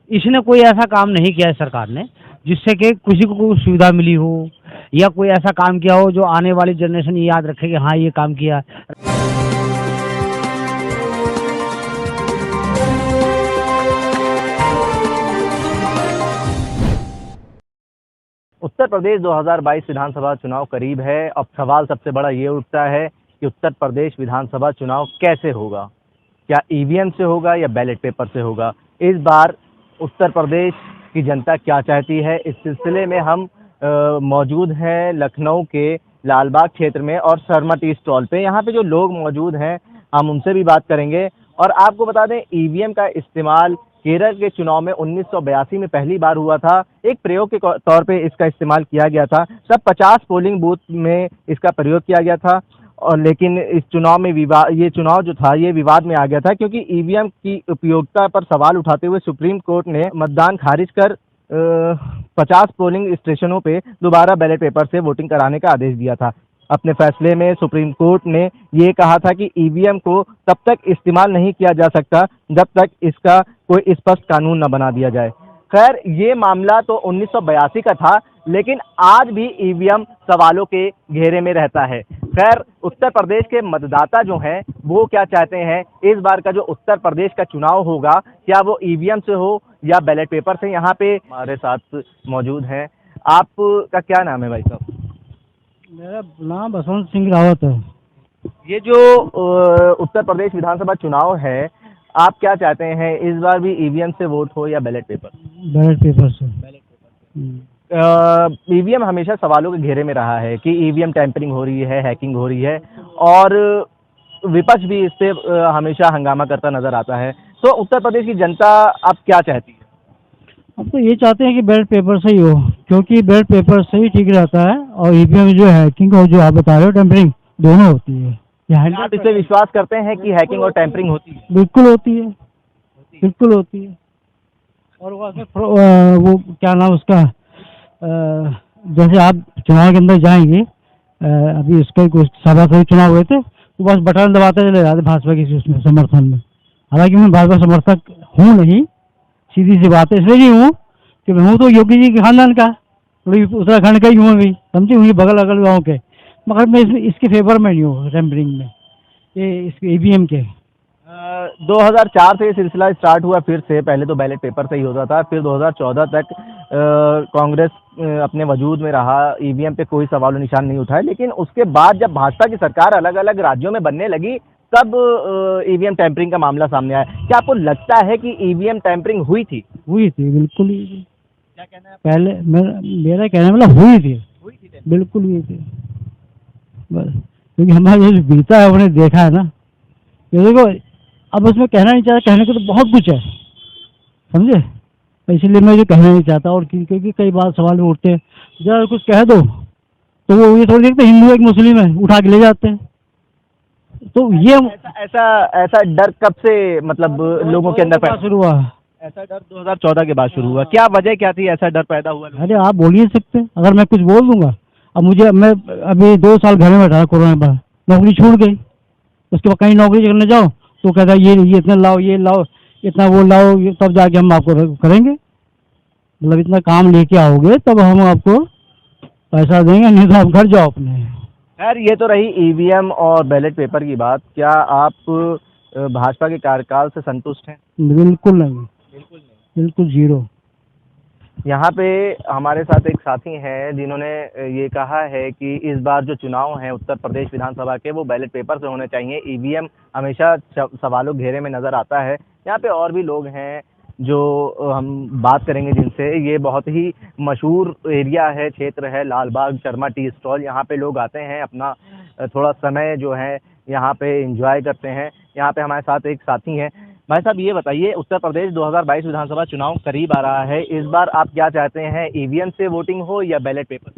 इसने कोई ऐसा काम नहीं किया है सरकार ने जिससे कि किसी को कोई सुविधा मिली हो या कोई ऐसा काम किया हो जो आने वाली जनरेशन ये याद रखे कि हाँ ये काम किया। उत्तर प्रदेश 2022 विधानसभा चुनाव करीब है। अब सवाल सबसे बड़ा ये उठता है कि उत्तर प्रदेश विधानसभा चुनाव कैसे होगा, क्या ईवीएम से होगा या बैलेट पेपर से होगा। इस बार उत्तर प्रदेश की जनता क्या चाहती है, इस सिलसिले में हम मौजूद हैं लखनऊ के लालबाग क्षेत्र में और शर्मा टी स्टॉल पे। यहाँ पे जो लोग मौजूद हैं हम उनसे भी बात करेंगे। और आपको बता दें, ईवीएम का इस्तेमाल केरल के चुनाव में 1982 में पहली बार हुआ था। एक प्रयोग के तौर पे इसका इस्तेमाल किया गया था। तब 50 पोलिंग बूथ में इसका प्रयोग किया गया था। और लेकिन इस चुनाव में ये चुनाव जो था ये विवाद में आ गया था, क्योंकि ईवीएम की उपयोगिता पर सवाल उठाते हुए सुप्रीम कोर्ट ने मतदान खारिज कर 50 पोलिंग स्टेशनों पे दोबारा बैलेट पेपर से वोटिंग कराने का आदेश दिया था। अपने फैसले में सुप्रीम कोर्ट ने ये कहा था कि ईवीएम को तब तक इस्तेमाल नहीं किया जा सकता जब तक इसका कोई स्पष्ट कानून न बना दिया जाए। खैर, ये मामला तो 1982 का था, लेकिन आज भी ईवीएम सवालों के घेरे में रहता है। खैर, उत्तर प्रदेश के मतदाता जो हैं वो क्या चाहते हैं, इस बार का जो उत्तर प्रदेश का चुनाव होगा क्या वो ईवीएम से हो या बैलेट पेपर से। यहाँ पे हमारे साथ मौजूद हैं। आपका क्या नाम है भाई साहब? मेरा नाम बसंत सिंह रावत है। ये जो उत्तर प्रदेश विधानसभा चुनाव है, आप क्या चाहते हैं, इस बार भी ईवीएम से वोट हो या बैलेट पेपर? बैलेट पेपर से। ईवीएम हमेशा सवालों के घेरे में रहा है कि ईवीएम टैंपरिंग हो रही है, हैकिंग हो रही है, और विपक्ष भी इस पे हमेशा हंगामा करता नजर आता है। तो उत्तर प्रदेश की जनता अब क्या चाहती है? हम तो ये चाहते हैं कि बैलेट पेपर से ही हो, क्योंकि बैलेट पेपर से ही ठीक रहता है। और ईवीएम जो हैकिंग और जो आप बता रहे हो टेम्परिंग, दोनों होती है। आप इससे विश्वास करते हैं कि हैकिंग और टैंपरिंग होती है? बिल्कुल होती है, बिल्कुल होती है। और वो क्या नाम उसका, जैसे आप चुनाव के अंदर जाएंगे, अभी उसके कुछ सभा से चुनाव हुए थे, तो बस बटन दबाते चले जाते भाजपा की उसमें समर्थन में। हालांकि मैं भाजपा समर्थक हूँ नहीं, सीधी सी बात है, इसलिए नहीं हूँ कि मैं हूँ तो योगी जी के खानदान का, थोड़ी उत्तराखंड का ही हूँ अभी, समझी हुई बगल अगल गाँव के। मगर मैं इसके फेवर में नहीं हूँ टेम्परिंग में, ये इसके ईवीएम के। 2004 से ये सिलसिला स्टार्ट हुआ फिर से। पहले तो बैलेट पेपर से ही होता था, फिर 2014 तक कांग्रेस अपने वजूद में रहा, ईवीएम पे कोई सवाल और निशान नहीं उठाए। लेकिन उसके बाद जब भाजपा की सरकार अलग अलग राज्यों में बनने लगी, तब ईवीएम टैंपरिंग का मामला सामने आया। क्या आपको लगता है कि ईवीएम टैंपरिंग हुई थी? हुई थी, बिल्कुल हुई थी। क्या कहना है पहले मेरा कहना मतलब हुई थी, बिल्कुल हुई थी। बस क्योंकि हमारा जो बीता है उन्हें देखा है ना, ये देखो। अब उसमें कहना नहीं चाहता, कहने को तो बहुत कुछ है, समझे, इसलिए मैं जो कहना नहीं चाहता। और क्योंकि कई बार सवाल उठते हैं, जरा कुछ कह दो तो वो ये थोड़ी देखते हिंदू एक मुस्लिम है उठा के ले जाते हैं। तो ये ऐसा डर कब से, मतलब लोगों के अंदर शुरू हुआ? ऐसा डर 2014 के बाद शुरू हुआ। क्या वजह क्या थी ऐसा डर पैदा हुआ? अरे आप बोल ही सकते, अगर मैं कुछ बोल दूंगा। अब मैं अभी 2 साल घर में बैठा, कोरोना के बाद नौकरी छूट गई। उसके बाद कहीं नौकरी करने जाओ तो कहता है ये इतना लाओ, ये लाओ, इतना वो लाओ, तब जाके हम आपको करेंगे। मतलब इतना काम लेके आओगे तब हम आपको पैसा देंगे, नहीं तो आप घर जाओ अपने। खैर, ये तो रही ईवीएम और बैलेट पेपर की बात। क्या आप भाजपा के कार्यकाल से संतुष्ट हैं? बिल्कुल नहीं, बिल्कुल जीरो। यहाँ पे हमारे साथ एक साथी हैं जिन्होंने ये कहा है कि इस बार जो चुनाव हैं उत्तर प्रदेश विधानसभा के, वो बैलेट पेपर से होने चाहिए। ईवीएम हमेशा सवालों घेरे में नज़र आता है। यहाँ पे और भी लोग हैं जो हम बात करेंगे जिनसे। ये बहुत ही मशहूर एरिया है, क्षेत्र है लालबाग शर्मा टी स्टॉल। यहाँ पे लोग आते हैं, अपना थोड़ा समय जो है यहाँ पे एंजॉय करते हैं। यहाँ पे हमारे साथ एक साथी हैं। भाई साहब, ये बताइए, उत्तर प्रदेश 2022 विधानसभा चुनाव करीब आ रहा है, इस बार आप क्या चाहते हैं, ईवीएम से वोटिंग हो या बैलेट पेपर?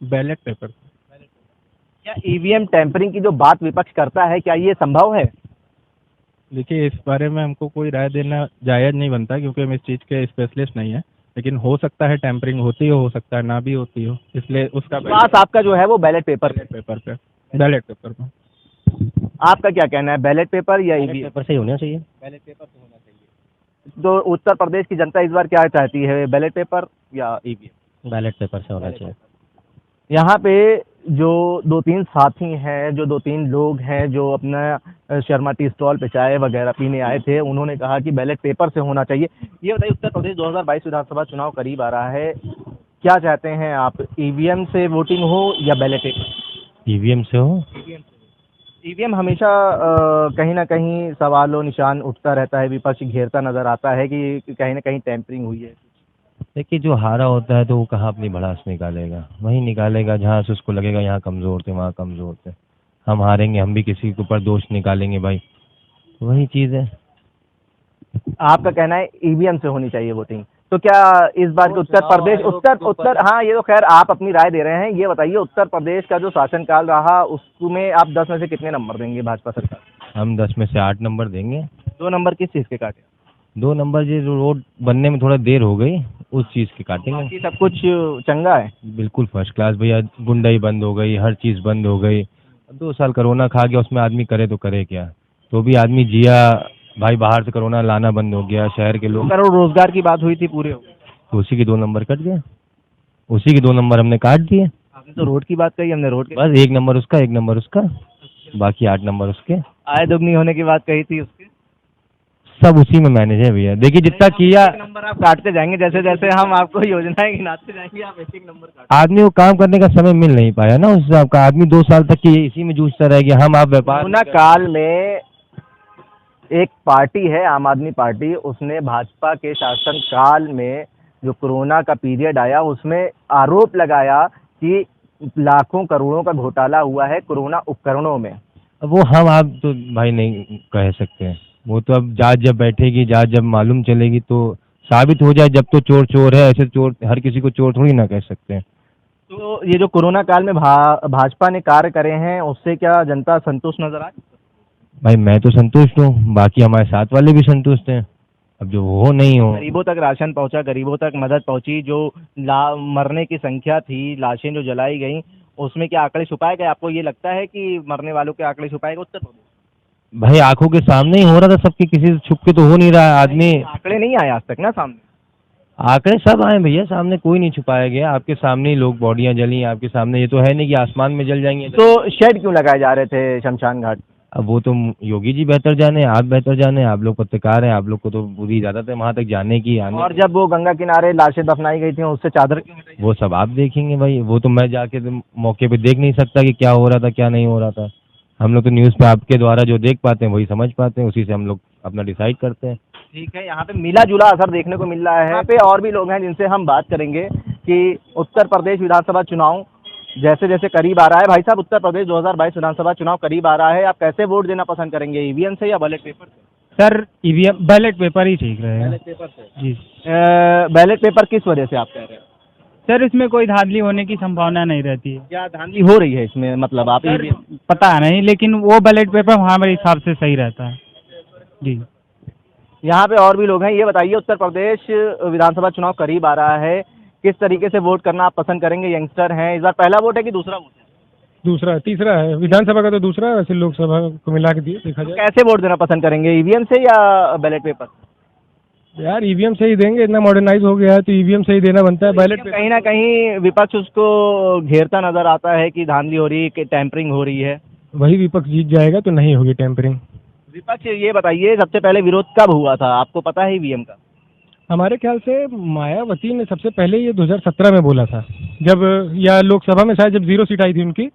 Ballot paper. क्या ईवीएम टैंपरिंग की जो बात विपक्ष करता है, क्या ये संभव है? देखिए, इस बारे में हमको कोई राय देना जायज़ नहीं बनता, क्योंकि हम इस चीज़ के स्पेशलिस्ट नहीं है। लेकिन हो सकता है टैंपरिंग होती हो सकता है ना भी होती हो, इसलिए उसका बात आपका जो है वो बैलेट पेपर पे बैलेट पेपर पे। आपका क्या कहना है, बैलेट पेपर या ईवीएम? पेपर से ही होना चाहिए। बैलेट पेपर से होना चाहिए। तो उत्तर प्रदेश की जनता इस बार क्या चाहती है, बैलेट पेपर या ईवीएम? बैलेट पेपर से होना चाहिए। यहाँ पे जो दो तीन साथी हैं, जो दो तीन लोग हैं जो अपना शर्मा टी स्टॉल पे चाय वगैरह पीने आए थे, उन्होंने कहा कि बैलेट पेपर से होना चाहिए। ये बताइए, उत्तर प्रदेश 2022 विधानसभा चुनाव करीब आ रहा है, क्या चाहते हैं आप, ईवीएम से वोटिंग हो या बैलेट पेपर? ईवीएम से हो। ईवीएम हमेशा कहीं ना कहीं सवालों निशान उठता रहता है, विपक्ष घेरता नजर आता है कि कहीं ना कहीं टैंपरिंग हुई है। देखिए, जो हारा होता है तो वो कहाँ अपनी भड़ास निकालेगा, वहीं निकालेगा जहाँ से उसको लगेगा यहाँ कमज़ोर थे, वहाँ कमज़ोर थे। हम हारेंगे, हम भी किसी के ऊपर दोष निकालेंगे भाई, वही चीज़ है। आपका कहना है ईवीएम से होनी चाहिए वोटिंग, तो क्या इस बार के उत्तर प्रदेश उत्तर हाँ, ये तो खैर आप अपनी राय दे रहे हैं। ये बताइए, उत्तर प्रदेश का जो शासनकाल रहा उसमें आप 10 में से कितने नंबर देंगे भाजपा सरकार? हम 10 में से 8 नंबर देंगे। 2 नंबर किस चीज़ के काटे? 2 नंबर जो रोड बनने में थोड़ा देर हो गई, उस चीज़ के काटेंगे। बाकी सब कुछ चंगा है। बिल्कुल फर्स्ट क्लास भैया, गुंडाई बंद हो गई, हर चीज़ बंद हो गई। 2 साल कोरोना खा गया, उसमें आदमी करे तो करे क्या, तो भी आदमी जिया भाई। बाहर से कोरोना लाना बंद हो गया, शहर के लोग, करोड़ रोजगार की बात हुई थी, पूरे हो गए। तो उसी के 2 नंबर कट गए, उसी के 2 नंबर हमने काट दिए। आपने तो रोड की बात कही, हमने रोड के बस 1 नंबर उसका, 1 नंबर उसका, बाकी 8 नंबर उसके। आय दोगुनी होने की बात कही थी उसके। सब उसी में मैनेज है भैया। देखिए, जितना किया, एक नंबर आप काटते जाएंगे, जैसे जैसे हम आपको योजनाएं गिनाते जाएंगे, आप एक एक नंबर काट। आदमी को काम करने का समय मिल नहीं पाया ना उस हिसाब का। आदमी 2 साल तक की इसी में जूझता रह गया। हम आप व्यापार कोरोना काल में एक पार्टी है आम आदमी पार्टी, उसने भाजपा के शासन काल में जो कोरोना का पीरियड आया उसमें आरोप लगाया कि लाखों करोड़ों का घोटाला हुआ है कोरोना उपकरणों में। वो हम आप तो भाई नहीं कह सकते हैं। वो तो अब जांच जब बैठेगी, जांच जब मालूम चलेगी तो साबित हो जाए। जब तो चोर चोर है, ऐसे चोर हर किसी को चोर थोड़ी ना कह सकते हैं। तो ये जो कोरोना काल में भाजपा ने कार्य करे हैं, उससे क्या जनता संतुष्ट नजर आए? भाई मैं तो संतुष्ट हूँ, बाकी हमारे साथ वाले भी संतुष्ट हैं। अब जो हो नहीं हो, गरीबों तक राशन पहुंचा, गरीबों तक मदद पहुंची, जो मरने की संख्या थी, लाशें जो जलाई गई, उसमें क्या आंकड़े छुपाए गए? आपको ये लगता है कि मरने वालों के आंकड़े छुपाए गए उत्तर प्रदेश? भाई आंखों के सामने ही हो रहा था सबके, किसी से छुप के तो हो नहीं रहा है आदमी। आंकड़े नहीं आए आज तक ना सामने? आंकड़े सब आए भैया सामने, कोई नहीं छुपाया गया। आपके सामने ही लोग बॉडियां जली, आपके सामने। ये तो है नहीं कि आसमान में जल जाएंगे। तो शेड क्यों लगाए जा रहे थे शमशान घाट? अब वो तो योगी जी बेहतर जाने, आप बेहतर जाने। आप लोग पत्रकार हैं, आप लोग को तो पूरी इजाजत है वहाँ तक जाने की, आने और जब वो गंगा किनारे लाशें दफनाई गई थी, उससे चादर क्यों हटाई? वो सब आप देखेंगे भाई। वो तो मैं जाके तो मौके पे देख नहीं सकता कि क्या हो रहा था क्या नहीं हो रहा था। हम लोग तो न्यूज़ पे आपके द्वारा जो देख पाते हैं वही समझ पाते हैं, उसी से हम लोग अपना डिसाइड करते हैं। ठीक है, यहाँ पे मिला जुला असर देखने को मिल रहा है। यहाँ पे और भी लोग हैं जिनसे हम बात करेंगे कि उत्तर प्रदेश विधानसभा चुनाव जैसे जैसे करीब आ रहा है। भाई साहब, उत्तर प्रदेश 2022 विधानसभा चुनाव करीब आ रहा है, आप कैसे वोट देना पसंद करेंगे, ईवीएम से या बैलेट पेपर से? सर ईवीएम बैलेट पेपर ही ठीक रहेगा। बैलेट पेपर से। जी बैलेट पेपर किस वजह से आप कह रहे हैं? सर, इसमें कोई धांधली होने की संभावना नहीं रहती है। क्या धांधली हो रही है इसमें, मतलब आप सर, पता नहीं, लेकिन वो बैलेट पेपर हमारे हिसाब से सही रहता है। जी। यहाँ पे और भी लोग हैं। ये बताइए, उत्तर प्रदेश विधानसभा चुनाव करीब आ रहा है, किस तरीके से वोट करना आप पसंद करेंगे? यंगस्टर हैं, इस बार पहला वोट है कि दूसरा वोट है? दूसरा, तीसरा है। विधानसभा का तो दूसरा है, वैसे लोकसभा को मिला के देखा तो जाए। कैसे वोट देना पसंद करेंगे, ईवीएम से या बैलेट पेपर? यार ईवीएम से ही देंगे, इतना मॉडर्नाइज हो गया है तो ईवीएम से ही देना बनता है। बैलेट पे कहीं ना कहीं विपक्ष उसको घेरता नजर आता है कि धांधली हो रही है, कि टैंपरिंग हो रही है। वही विपक्ष जीत जाएगा तो नहीं होगी टैंपरिंग। विपक्ष, ये बताइए, सबसे पहले विरोध कब हुआ था, आपको पता है ईवीएम का? हमारे ख्याल से मायावती ने सबसे पहले ये 2017 में बोला था, जब या लोकसभा में शायद जब 0 सीट आई थी उनकी,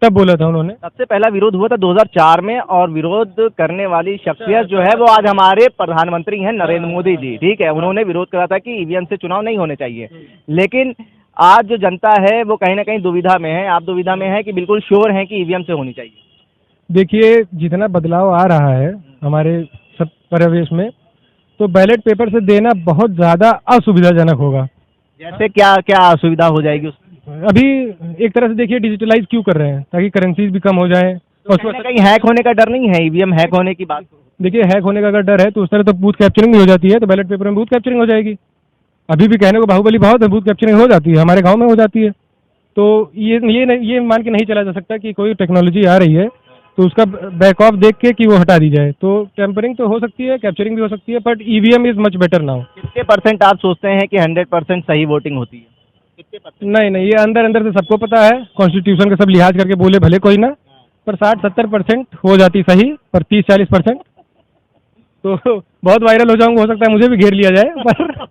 तब बोला था उन्होंने। सबसे पहला विरोध हुआ था 2004 में, और विरोध करने वाली शख्सियत जो है वो आज हमारे प्रधानमंत्री हैं नरेंद्र मोदी जी। ठीक है, उन्होंने विरोध करा था कि ईवीएम से चुनाव नहीं होने चाहिए। लेकिन आज जो जनता है वो कहीं ना कहीं दुविधा में है। आप दुविधा में है कि बिल्कुल श्योर हैं कि ईवीएम से होनी चाहिए? देखिए, जितना बदलाव आ रहा है हमारे सब परिवेश में, तो बैलेट पेपर से देना बहुत ज़्यादा असुविधाजनक होगा। जैसे क्या क्या असुविधा हो जाएगी उसमें? अभी एक तरह से देखिए, डिजिटलाइज क्यों कर रहे हैं, ताकि करेंसीज भी कम हो जाए। तो कहीं ना कहीं हैक होने का डर नहीं है? ईवीएम हैक होने की बात देखिए, हैक होने का अगर डर है तो उस तरह तो बूथ कैप्चरिंग भी हो जाती है, तो बैलेट पेपर में बूथ कैप्चरिंग हो जाएगी। अभी भी कहने को बाहुबली बहुत है, बूथ कैप्चरिंग हो जाती है, हमारे गांव में हो जाती है। तो ये मान के नहीं चला जा सकता कि कोई टेक्नोलॉजी आ रही है तो उसका बैक ऑफ देख के कि वो हटा दी जाए। तो टेम्परिंग तो हो सकती है, कैप्चरिंग भी हो सकती है, but EVM is much better now. कितने परसेंट आप सोचते हैं कि 100% सही वोटिंग होती है? कितने परसेंट? नहीं नहीं, ये अंदर अंदर से सबको पता है, कॉन्स्टिट्यूशन का सब लिहाज करके बोले भले कोई ना, पर 60-70% हो जाती सही, पर 30-40% तो बहुत वायरल हो जाऊंगा, हो सकता है मुझे भी घेर लिया जाए, पर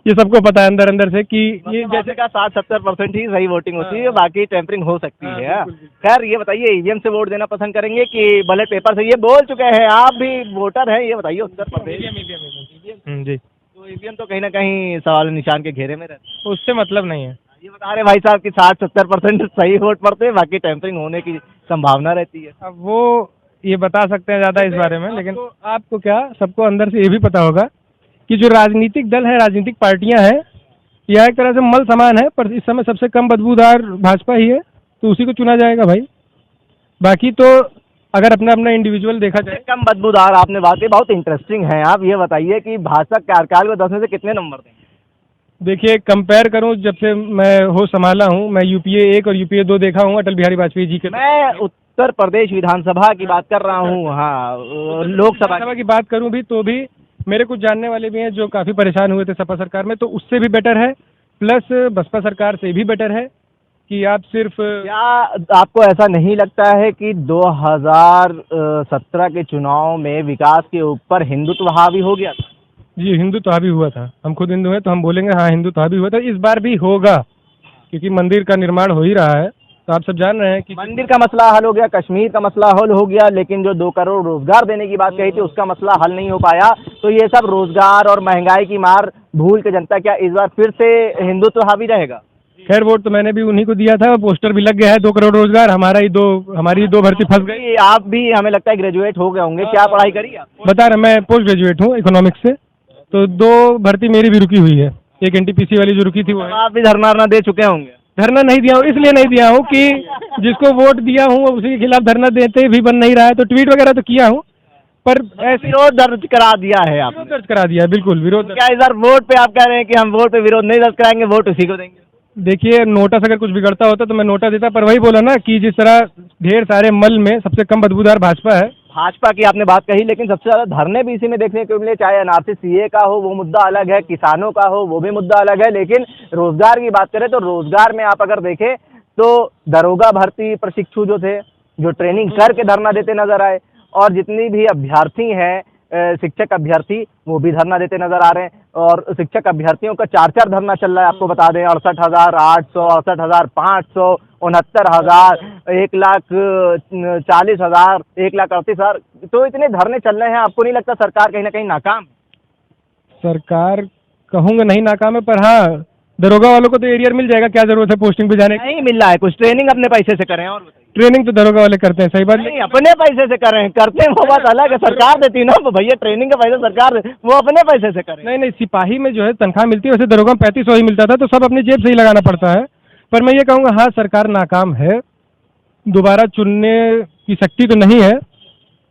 ये सबको पता है अंदर अंदर से कि ये ये जैसे का 60-70% ही सही वोटिंग होती है, बाकी टेम्परिंग हो सकती है। हाँ। खैर ये बताइए, ईवीएम से वोट देना पसंद करेंगे कि बैलेट पेपर से? ये बोल चुके हैं, आप भी वोटर हैं, ये बताइए उत्तर प्रदेश। जी, तो ईवीएम तो कहीं ना कहीं सवाल निशान के घेरे में रहता है। उससे मतलब नहीं है। ये बता रहे भाई साहब कि 60-70% सही वोट पड़ते हैं, बाकी टेम्परिंग होने की संभावना रहती है। अब वो ये बता सकते हैं ज़्यादा इस बारे में, लेकिन आपको क्या, सबको अंदर से ये भी पता होगा कि जो राजनीतिक दल है, राजनीतिक पार्टियां हैं, यह एक तरह से मल समान है, पर इस समय सबसे कम बदबूदार भाजपा ही है, तो उसी को चुना जाएगा भाई। बाकी तो अगर अपना अपना इंडिविजुअल देखा जाए, कम बदबूदार आपने बात की, बहुत इंटरेस्टिंग है। आप ये बताइए कि भाजपा कार्यकाल को 10 में से कितने नंबर देंगे? देखिए कंपेयर करूं, जब से मैं होश संभाला हूं, मैं यूपीए 1 और यूपीए 2 देखा हूं अटल बिहारी वाजपेयी जी के। मैं उत्तर प्रदेश विधानसभा की बात कर रहा हूँ। हाँ, लोकसभा की बात करूं भी तो भी मेरे कुछ जानने वाले भी हैं जो काफ़ी परेशान हुए थे सपा सरकार में, तो उससे भी बेटर है, प्लस बसपा सरकार से भी बेटर है कि आप सिर्फ। क्या आपको ऐसा नहीं लगता है कि 2017 के चुनाव में विकास के ऊपर हिंदुत्व हावी हो गया था? जी, हिंदू तो हावी हुआ था, हम खुद हिंदू हैं तो हम बोलेंगे हाँ हिंदू तो हावी हुआ था, इस बार भी होगा, क्योंकि मंदिर का निर्माण हो ही रहा है, तो आप सब जान रहे हैं कि मंदिर का मसला हल हो गया, कश्मीर का मसला हल हो गया, लेकिन जो 2 करोड़ रोजगार देने की बात कही थी उसका मसला हल नहीं हो पाया। तो ये सब रोजगार और महंगाई की मार भूल के जनता क्या इस बार फिर से हिंदुत्व हावी रहेगा? खैर वोट तो मैंने भी उन्हीं को दिया था, पोस्टर भी लग गया है 2 करोड़ रोजगार, हमारी 2 भर्ती फंस गई। आप भी हमें लगता है ग्रेजुएट हो गए होंगे, क्या पढ़ाई करी आप? बता रहा, मैं पोस्ट ग्रेजुएट हूँ इकोनॉमिक्स से, तो 2 भर्ती मेरी भी रुकी हुई है, एक एनटीपीसी वाली जो रुकी थी वो है। आप भी धरना दे चुके होंगे? धरना नहीं दिया हूँ, इसलिए नहीं दिया हूँ कि जिसको वोट दिया हूँ उसी के खिलाफ धरना देते भी बन नहीं रहा है, तो ट्वीट वगैरह तो किया हूँ, पर ऐसे विरोध दर्ज करा दिया है आपने? विरोध दर्ज करा दिया है, बिल्कुल विरोध। क्या इस बार वोट पे आप कह रहे हैं कि हम वोट पे विरोध नहीं दर्ज कराएंगे, वोट उसी को देंगे? देखिए नोटा से अगर कुछ बिगड़ता होता तो मैं नोटा देता, पर वही बोला ना कि जिस तरह ढेर सारे मल में सबसे कम बदबूदार भाजपा है। भाजपा की आपने बात कही, लेकिन सबसे ज्यादा धरने भी इसी में देखने को मिले, चाहे एनआरसी सीए का हो वो मुद्दा अलग है, किसानों का हो वो भी मुद्दा अलग है, लेकिन रोजगार की बात करें तो रोजगार में आप अगर देखें तो दरोगा भर्ती प्रशिक्षु जो थे, जो ट्रेनिंग करके धरना देते नजर आए, और जितनी भी अभ्यर्थी हैं शिक्षक अभ्यर्थी वो भी धरना देते नजर आ रहे हैं, और शिक्षक अभ्यर्थियों का 4 धरना चल रहा है। आपको बता दें 68,800, 68,500, 69,000, 1,40,000, 1,38,000, तो इतने धरने चल रहे हैं। आपको नहीं लगता सरकार कहीं ना कहीं नाकाम है? सरकार कहूँगा नहीं नाकाम है, पर हाँ दरोगा वालों को तो एरियर मिल जाएगा, क्या जरूरत है पोस्टिंग पे जाने की? नहीं मिल रहा है, कुछ ट्रेनिंग अपने पैसे से करें। और बताइए। ट्रेनिंग तो दरोगा वाले करते हैं, सही बात नहीं, अपने पैसे से करें, करते हैं वो बात अलग है, सरकार देती ना भैया, ट्रेनिंग का पैसा सरकार, वो अपने पैसे से करें। नहीं, सिपाही में जो है तनख्वाह मिलती है, वैसे दरोगा में 3500 ही मिलता था, तो सब अपनी जेब से ही लगाना पड़ता है। पर मैं ये कहूँगा हाँ सरकार नाकाम है, दोबारा चुनने की शक्ति तो नहीं है,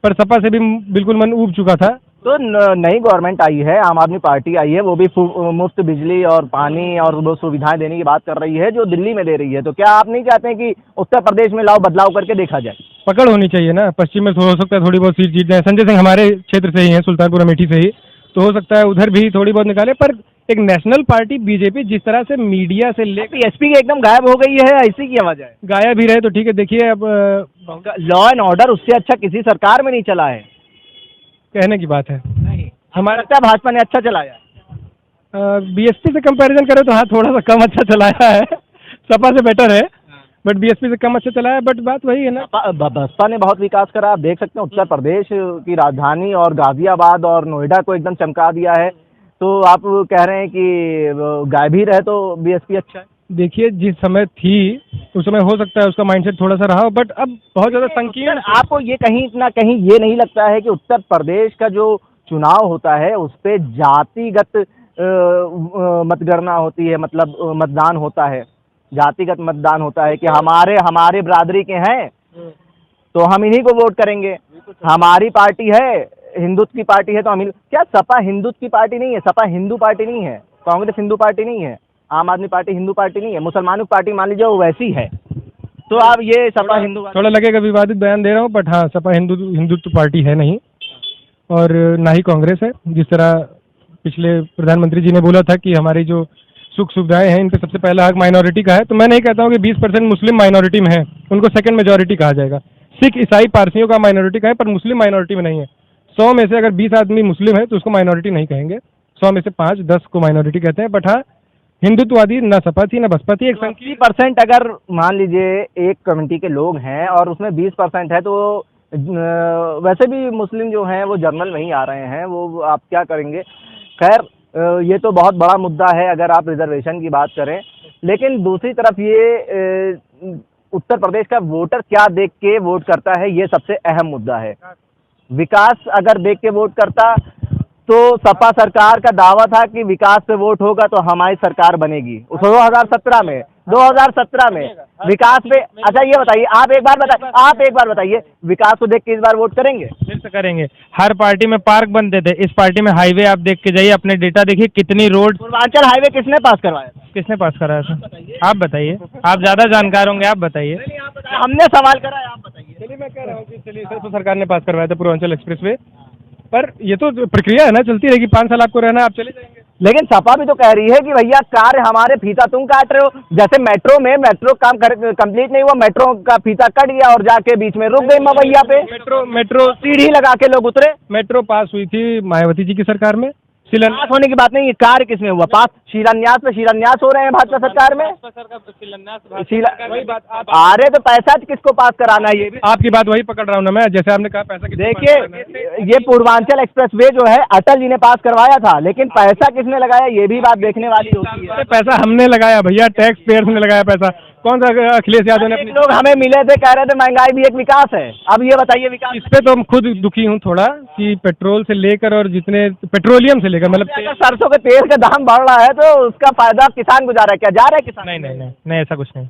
पर सपा से भी बिल्कुल मन ऊब चुका था। तो नई गवर्नमेंट आई है, आम आदमी पार्टी आई है, वो भी मुफ्त बिजली और पानी और वो सुविधाएं देने की बात कर रही है जो दिल्ली में दे रही है। तो क्या आप नहीं चाहते हैं कि उत्तर प्रदेश में लाओ बदलाव करके देखा जाए? पकड़ होनी चाहिए ना, पश्चिम में हो सकता है थोड़ी बहुत सीट जीत जाए, संजय सिंह हमारे क्षेत्र से ही है, सुल्तानपुर अमेठी से ही, तो हो सकता है उधर भी थोड़ी बहुत निकाले, पर एक नेशनल पार्टी बीजेपी जिस तरह से मीडिया से लेकर एसपी के एकदम गायब हो गई है, ऐसी की आवाज है। गायब भी रहे तो ठीक है। देखिए अब लॉ एंड ऑर्डर उससे अच्छा किसी सरकार में नहीं चला है, कहने की बात है। हमारा लगता है भाजपा ने अच्छा चलाया। बीएसपी से कंपैरिजन करें तो हाँ थोड़ा सा कम अच्छा चलाया है, सपा से बेटर है, बट बीएसपी से कम अच्छा चलाया है, बट बात वही है ना, बसपा ने बहुत विकास करा। आप देख सकते हैं उत्तर प्रदेश की राजधानी और गाजियाबाद और नोएडा को एकदम चमका दिया है। तो आप कह रहे हैं कि गायब ही रहे तो बीएसपी अच्छा है? देखिए जिस समय थी उस समय हो सकता है उसका माइंडसेट थोड़ा सा रहा, बट अब बहुत ज़्यादा संकीर्ण। आपको ये कहीं ना कहीं ये नहीं लगता है कि उत्तर प्रदेश का जो चुनाव होता है उस पर जातिगत मतगणना होती है, मतलब मतदान होता है, जातिगत मतदान होता है कि हमारे बरादरी के हैं तो हम इन्हीं को वोट करेंगे, हमारी पार्टी है हिंदुत्व की पार्टी है तो हम क्या सपा हिंदुत्व की पार्टी नहीं है, सपा हिंदू पार्टी नहीं है, कांग्रेस हिंदू पार्टी नहीं है, आम आदमी पार्टी हिंदू पार्टी नहीं है, मुसलमानों की पार्टी मान लीजिए वो वैसी है। तो आप ये सपा हिंदू थोड़ा लगेगा विवादित बयान दे रहा हूँ, बट हाँ, सपा हिंदुत्व पार्टी है नहीं, और ना ही कांग्रेस है। जिस तरह पिछले प्रधानमंत्री जी ने बोला था कि हमारी जो सुख सुविधाएं हैं इन पे सबसे पहला हक माइनॉरिटी का है, तो मैं नहीं कहता हूँ कि 20% मुस्लिम माइनॉरिटी में है, उनको सेकंड मेजॉरिटी कहा जाएगा। सिख, ईसाई, पारसियों का माइनॉरिटी का है, पर मुस्लिम माइनॉरिटी में नहीं है। 100 में से अगर 20 आदमी मुस्लिम है तो उसको माइनॉरिटी नहीं कहेंगे, 100 में से 5-10 को माइनॉरिटी कहते हैं। बट हाँ, हिंदुत्ववादी ना सपा थी ना बसपा थी, एक 20% अगर मान लीजिए एक कमेटी के लोग हैं और उसमें 20% है, तो वैसे भी मुस्लिम जो हैं वो जर्नल में ही आ रहे हैं, वो आप क्या करेंगे। खैर, ये तो बहुत बड़ा मुद्दा है अगर आप रिजर्वेशन की बात करें। लेकिन दूसरी तरफ ये उत्तर प्रदेश का वोटर क्या देख के वोट करता है, ये सबसे अहम मुद्दा है। विकास अगर देख के वोट करता तो सपा सरकार का दावा था कि विकास पे वोट होगा तो हमारी सरकार बनेगी। 2017 में विकास पे। अच्छा ये बताइए, आप एक बार बताइए, विकास को देख के इस बार वोट करेंगे? फिर से करेंगे। हर पार्टी में पार्क बनते थे, इस पार्टी में हाईवे आप देख के जाइए, अपने डेटा देखिए कितनी रोड। पूर्वांचल हाईवे किसने पास करवाया? किसने पास कराया था? आप बताइए, आप ज़्यादा जानकार होंगे, आप बताइए। हमने सवाल करा है, आप बताइए। चलिए मैं कह रहा हूँ कि चलिए सर, तो सरकार ने पास करवाया था पूर्वांचल एक्सप्रेसवे, पर ये तो प्रक्रिया है ना, चलती रहेगी। 5 साल आपको रहना, आप चले जाएंगे। लेकिन सपा भी तो कह रही है कि भैया कार्य हमारे फीता तुम काट रहे हो। जैसे मेट्रो काम कंप्लीट नहीं हुआ, मेट्रो का फीता कट गया और जाके बीच में रुक गई मवैया पे। मेट्रो सीढ़ी लगा के लोग उतरे। मेट्रो पास हुई थी मायावती जी की सरकार में। शिलान्यास होने की बात नहीं, ये कार्य किसमें हुआ पास? शिलान्यास हो रहे हैं भाजपा सरकार में। अरे तो पैसा किसको पास कराना है? ये भी आपकी बात वही पकड़ रहा हूँ ना मैं, जैसे आपने कहा पैसा किसको देखिए, पास करना है। ये पूर्वांचल एक्सप्रेसवे जो है अटल जी ने पास करवाया था, लेकिन पैसा किसने लगाया ये भी बात देखने वाली होती है। पैसा हमने लगाया भैया, टैक्स पेयर्स ने लगाया पैसा। कौन सा अखिलेश यादव ने? लोग हमें मिले थे, कह रहे थे महंगाई भी एक विकास है। अब ये बताइए विकास इस पे तो हम खुद दुखी हूँ थोड़ा, कि पेट्रोल से लेकर और जितने पेट्रोलियम से लेकर, मतलब अगर सरसों के तेल का दाम बढ़ रहा है तो उसका फायदा किसान को जा रहा है, क्या जा रहा है किसान? नहीं, ऐसा कुछ नहीं।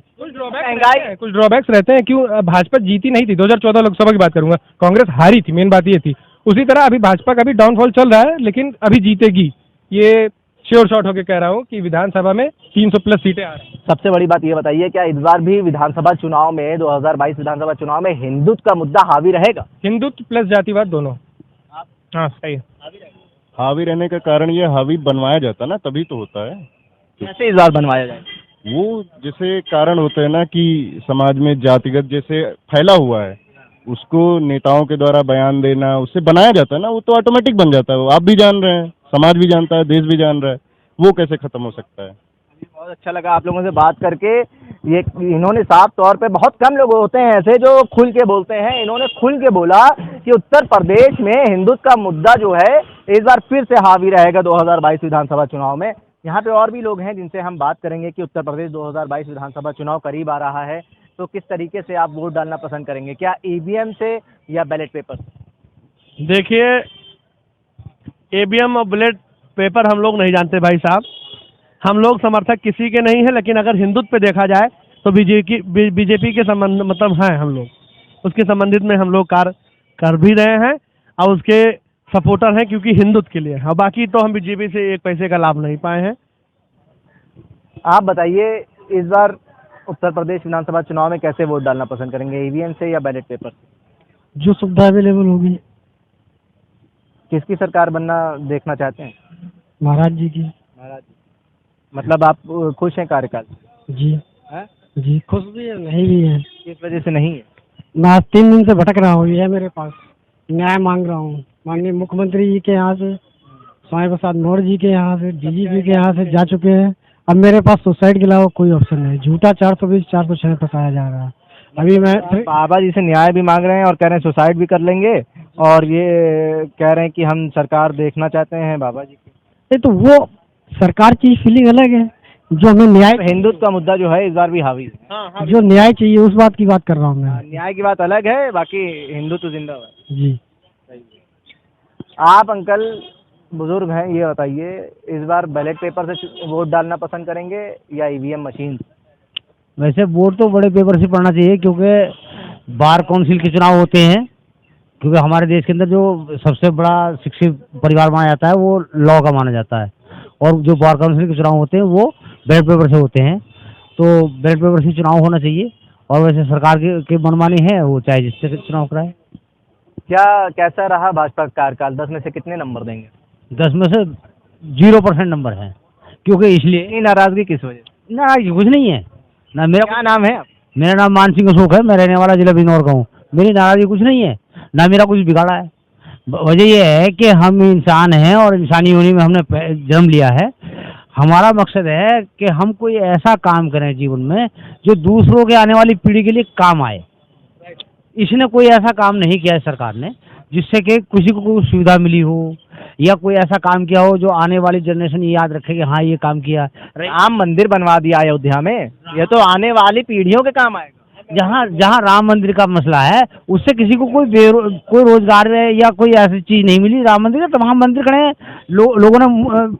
महंगाई कुछ ड्रॉबैक्स रहते हैं। क्यों? भाजपा जीती नहीं थी 2014 लोकसभा की बात करूंगा, कांग्रेस हारी थी, मेन बात ये थी। उसी तरह अभी भाजपा का भी डाउनफॉल चल रहा है, लेकिन अभी जीतेगी, ये श्योर शॉट होके कह रहा हूँ कि विधानसभा में 300+ सीटें आ रही हैं। सबसे बड़ी बात ये बताइए, क्या इस बार भी विधानसभा चुनाव में 2022 विधानसभा चुनाव में हिंदुत्व का मुद्दा हावी रहेगा? हिंदुत्व प्लस जातिवाद दोनों। हाँ सही। हावी रहने का कारण ये हावी बनवाया जाता ना, तभी तो होता है। कैसे इस बार बनवाया जाए? वो जैसे कारण होते हैं ना कि समाज में जातिगत जैसे फैला हुआ है, उसको नेताओं के द्वारा बयान देना, उससे बनाया जाता है ना, वो तो ऑटोमेटिक बन जाता है। वो आप भी जान रहे हैं, समाज भी जानता है, देश भी जान रहा है, वो कैसे खत्म हो सकता है? बहुत अच्छा लगा आप लोगों से बात करके। ये इन्होंने साफ तौर पे, बहुत कम लोग होते हैं ऐसे जो खुल के बोलते हैं, इन्होंने खुल के बोला कि उत्तर प्रदेश में हिंदुत्व का मुद्दा जो है इस बार फिर से हावी रहेगा 2022 विधानसभा चुनाव में। यहाँ पे और भी लोग हैं जिनसे हम बात करेंगे कि उत्तर प्रदेश 2022 विधानसभा चुनाव करीब आ रहा है, तो किस तरीके से आप वोट डालना पसंद करेंगे, क्या ईवीएम से या बैलेट पेपर? देखिए, ईवीएम और बैलेट पेपर हम लोग नहीं जानते भाई साहब, हम लोग समर्थक किसी के नहीं है। लेकिन अगर हिंदुत्व पे देखा जाए तो बीजेपी के संबंध मतलब हैं हम लोग, उसके संबंधित में हम लोग कार्य कर भी रहे हैं और उसके सपोर्टर हैं, क्योंकि हिंदुत्व के लिए। और बाकी तो हम बीजेपी से एक पैसे का लाभ नहीं पाए हैं। आप बताइए, इस बार उत्तर प्रदेश विधानसभा चुनाव में कैसे वोट डालना पसंद करेंगे, ईवीएम से या बैलेट पेपर से? जो सुविधा अवेलेबल होगी। किसकी सरकार बनना देखना चाहते हैं? महाराज जी की। मतलब आप खुश हैं कार्यकाल? जी हैं? जी, खुश भी है, नहीं भी है। किस वजह से नहीं है? मैं आज 3 दिन से भटक रहा हूँ, ये है मेरे पास, न्याय मांग रहा हूँ। माननीय मुख्यमंत्री जी के यहाँ से, स्वामी प्रसाद मौर्य जी के यहाँ से, डीजीपी के यहाँ से जा चुके हैं। अब मेरे पास सुसाइड के अलावा कोई ऑप्शन नहीं। झूठा 420 406 फंसाया जा रहा है। अभी मैं बाबा जी से न्याय भी मांग रहे हैं और कह रहे हैं सुसाइड भी कर लेंगे, और ये कह रहे हैं कि हम सरकार देखना चाहते हैं बाबा जी की। तो वो सरकार की फीलिंग अलग है, जो हमें न्याय, हिंदुत्व का मुद्दा जो है इस बार भी हावी है। जो न्याय चाहिए उस बात की बात कर रहा हूँ मैं। न्याय की बात अलग है, बाकी हिंदुत्व जिंदाबाद। जी। आप अंकल बुजुर्ग हैं, ये बताइए, इस बार बैलेट पेपर से वोट डालना पसंद करेंगे या ईवीएम मशीन? वैसे वोट तो बड़े पेपर से पड़ना चाहिए, क्योंकि बार काउंसिल के चुनाव होते हैं, क्योंकि हमारे देश के अंदर जो सबसे बड़ा शिक्षित परिवार माना जाता है वो लॉ का माना जाता है, और जो बार काउंसिल के चुनाव होते हैं वो बैलेट पेपर से होते हैं। तो बैलेट पेपर से चुनाव होना चाहिए, और वैसे सरकार की मनमानी है, वो चाहे जिससे चुनाव कराए। क्या कैसा रहा भाजपा का कार्यकाल, 10 में से कितने नंबर देंगे? 10 में से 0% नंबर है, क्योंकि इसलिए इतनी नाराजगी किस वजह से? ना कुछ नहीं है ना। क्या नाम है? मेरा नाम मान सिंह अशोक है, मैं रहने वाला जिला बिजनौर का हूँ। मेरी नाराजगी कुछ नहीं है, ना मेरा कुछ बिगाड़ा है। वजह यह है कि हम इंसान हैं और इंसानी होने में हमने जन्म लिया है। हमारा मकसद है कि हम कोई ऐसा काम करें जीवन में जो दूसरों के आने वाली पीढ़ी के लिए काम आए। इसने कोई ऐसा काम नहीं किया है सरकार ने जिससे कि किसी को कोई सुविधा मिली हो या कोई ऐसा काम किया हो जो आने वाली जनरेशन ये याद रखे कि हाँ ये काम किया। राम मंदिर बनवा दिया अयोध्या में, ये तो आने वाली पीढ़ियों के काम आएगा। जहाँ जहाँ राम मंदिर का मसला है उससे किसी को कोई रोजगार है या कोई ऐसी चीज नहीं मिली। राम मंदिर का तमाम मंदिर खड़े हैं, लोगों ने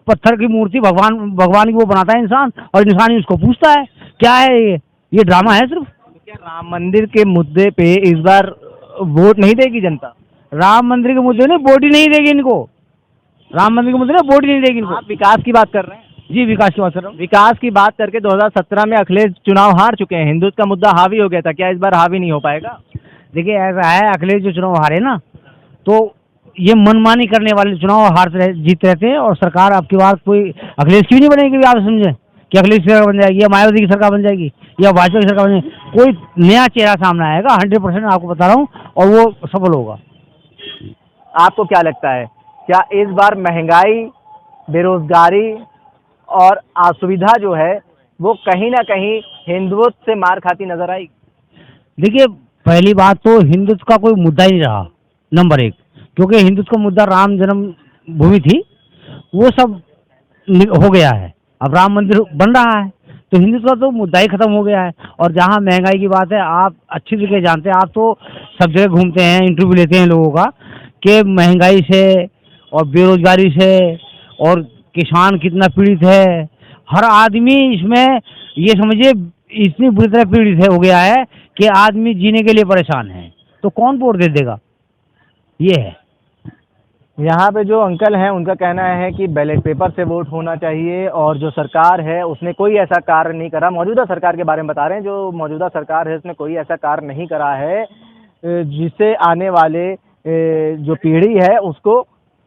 पत्थर की मूर्ति भगवान की वो बनाता है इंसान, और इंसान ही उसको पूछता है। क्या है ये ड्रामा है सिर्फ। क्या राम मंदिर के मुद्दे पे इस बार वोट नहीं देगी जनता? राम मंदिर के मुद्दे ने वोट ही नहीं देगी इनको। राम मंदिर के मुद्दे ने वोट ही नहीं देगी इनको। आप विकास की बात कर रहे हैं? जी विकास की बात कर रहा हूँ। विकास की बात करके 2017 में अखिलेश चुनाव हार चुके हैं, हिंदुत्व का मुद्दा हावी हो गया था, क्या इस बार हावी नहीं हो पाएगा? देखिए ऐसा है, अखिलेश जो चुनाव हारे ना, तो ये मनमानी करने वाले चुनाव जीत रहते हैं, और सरकार आपकी बात कोई अखिलेश की नहीं बनेगी। आप समझे कि अखिलेश की सरकार बन जाएगी या मायावती की सरकार बन जाएगी या भाजपा की सरकार बन जाएगी, कोई नया चेहरा सामने आएगा 100%, आपको बता रहा हूँ, और वो सफल होगा। आपको क्या लगता है, क्या इस बार महंगाई, बेरोजगारी और असुविधा जो है वो कहीं ना कहीं हिंदुत्व से मार खाती नजर आएगी? देखिए पहली बात तो हिंदुत्व का कोई मुद्दा ही नहीं रहा, नंबर 1, क्योंकि हिंदुत्व का मुद्दा राम जन्म भूमि थी, वो सब हो गया है। अब राम मंदिर बन रहा है तो हिंदुत्व का तो मुद्दा ही खत्म हो गया है। और जहाँ महंगाई की बात है, आप अच्छी तरीके जानते हैं, आप तो सब जगह घूमते हैं, इंटरव्यू लेते हैं लोगों का, कि महंगाई से और बेरोजगारी से और किसान कितना पीड़ित है। हर आदमी इसमें ये समझिए इतनी बुरी तरह पीड़ित हो गया है कि आदमी जीने के लिए परेशान है, तो कौन वोट दे देगा, ये है। यहाँ पे जो अंकल हैं उनका कहना है कि बैलेट पेपर से वोट होना चाहिए, और जो सरकार है उसने कोई ऐसा कार्य नहीं करा। मौजूदा सरकार के बारे में बता रहे हैं, जो मौजूदा सरकार है उसने कोई ऐसा कार्य नहीं करा है जिससे आने वाले जो पीढ़ी है उसको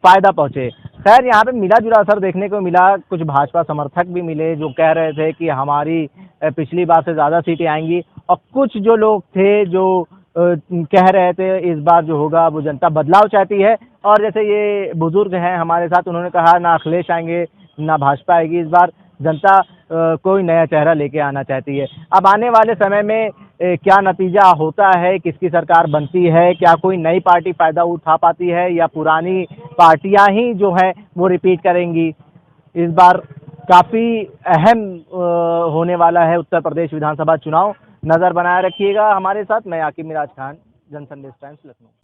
फायदा पहुंचे। खैर यहाँ पे मिला जुला असर देखने को मिला, कुछ भाजपा समर्थक भी मिले जो कह रहे थे कि हमारी पिछली बार से ज़्यादा सीटें आएंगी, और कुछ जो लोग थे जो कह रहे थे इस बार जो होगा वो जनता बदलाव चाहती है। और जैसे ये बुजुर्ग हैं हमारे साथ, उन्होंने कहा ना अखिलेश आएंगे ना भाजपा आएगी, इस बार जनता कोई नया चेहरा लेके आना चाहती है। अब आने वाले समय में क्या नतीजा होता है, किसकी सरकार बनती है, क्या कोई नई पार्टी फायदा उठा पाती है या पुरानी पार्टियां ही जो है वो रिपीट करेंगी, इस बार काफ़ी अहम होने वाला है उत्तर प्रदेश विधानसभा चुनाव। नज़र बनाए रखिएगा हमारे साथ। मैं आकिब मिराज खान, जनसंदेश टाइम्स, लखनऊ।